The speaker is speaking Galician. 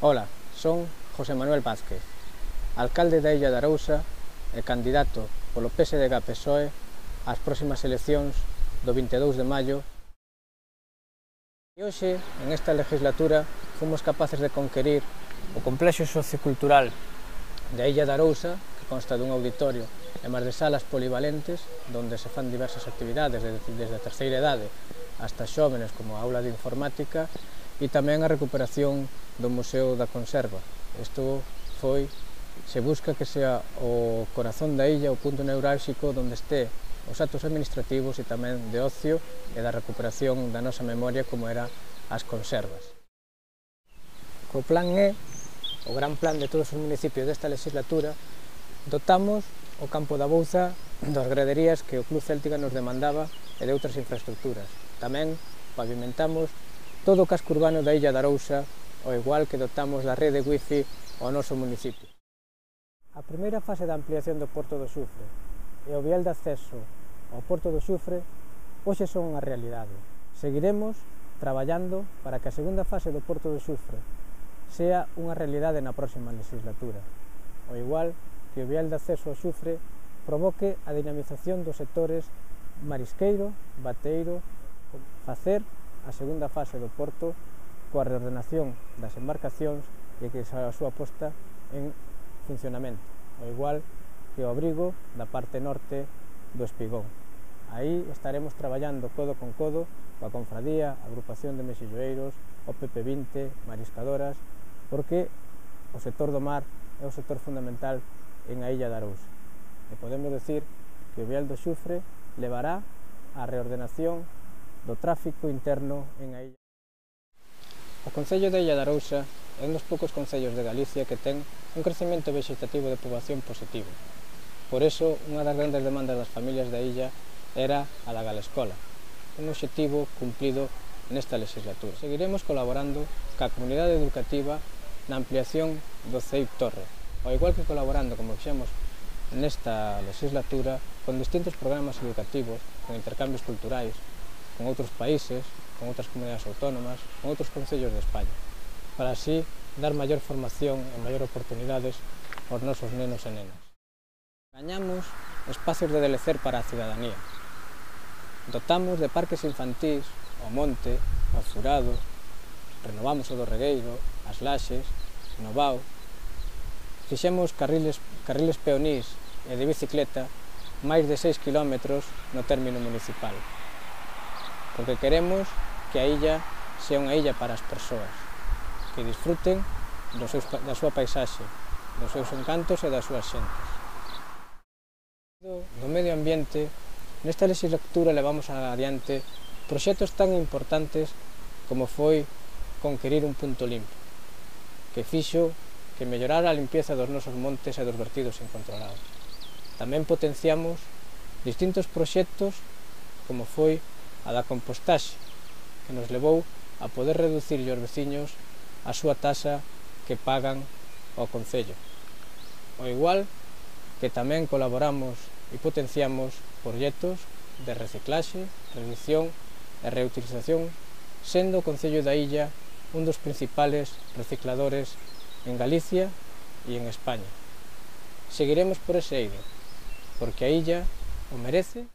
Ola, son José Manuel Vázquez, alcalde da Illa de Arousa e candidato polo PSDG-PSOE ás próximas eleccións do 22 de maio. E hoxe, en esta legislatura, fomos capaces de conquerir o complexo sociocultural da Illa de Arousa, que consta dun auditorio e máis de salas polivalentes, onde se fan diversas actividades, desde a terceira idade hasta xóvenes, como a aula de informática, e tamén a recuperación do Museo da Conserva. Isto se busca que sea o corazón da illa, o punto neurálxico onde este os actos administrativos e tamén de ocio e da recuperación da nosa memoria, como era as conservas. Co plan E, o gran plan de todos os municipios desta legislatura, dotamos o campo da Bouza das graderías que o Club Céltica nos demandaba e de outras infraestructuras. Tamén pavimentamos todo o casco urbano da Illa de Arousa, ao igual que dotamos da rede wifi ao noso municipio. A primeira fase da ampliación do Porto do Xufre e o vial de acceso ao Porto do Xufre hoxe son unha realidade. Seguiremos traballando para que a segunda fase do Porto do Xufre sea unha realidade na próxima legislatura, ao igual que o vial de acceso ao Xufre provoque a dinamización dos sectores marisqueiro, bateiro, facer a segunda fase do Porto coa reordenación das embarcacións e que a súa posta en funcionamento, ao igual que o abrigo da parte norte do Espigón. Aí estaremos traballando codo con codo coa Confradía, a Agrupación de Mexilloeiros, o PP20, mariscadoras, porque o sector do mar é o sector fundamental en a Illa de Arousa. E podemos decir que o vial do Xufre levará á reordenación do tráfico interno en a illa. O concello da Illa de Arousa é un dos poucos concellos de Galicia que ten un crecemento vegetativo de poboación positivo. Por iso, unha das grandes demandas das familias da illa era a da Galescola, un obxectivo cumplido nesta legislatura. Seguiremos colaborando ca comunidade educativa na ampliación do CEIP Torre, ao igual que colaborando, como fixemos nesta legislatura, con distintos programas educativos, con intercambios culturais, con outros países, con outras comunidades autónomas, con outros concellos de España, para así dar maior formación e maior oportunidades aos nosos nenos e nenas. Gañamos espacios de delecer para a cidadanía. Dotamos de parques infantís o Monte, o Furado, renovamos o do Regueiro, as Laxes, no Vao, fixemos carriles peonís e de bicicleta máis de 6 km no término municipal, porque queremos que a illa sea unha illa para as persoas, que disfruten da súa paisaxe, dos seus encantos e das súas xentes. Do medio ambiente, nesta legislatura levamos adiante proxectos tan importantes como foi conquerir un punto limpo, que fixo que mellorara a limpieza dos nosos montes e dos vertidos incontrolados. Tamén potenciamos distintos proxectos como foi a da compostaxe, que nos levou a poder reducir aos veciños a súa taxa que pagan ao concello. Ao igual que tamén colaboramos e potenciamos proxectos de reciclaxe, reducción e reutilización, sendo o concello da illa un dos principales recicladores en Galicia e en España. Seguiremos por ese eido, porque a illa o merece.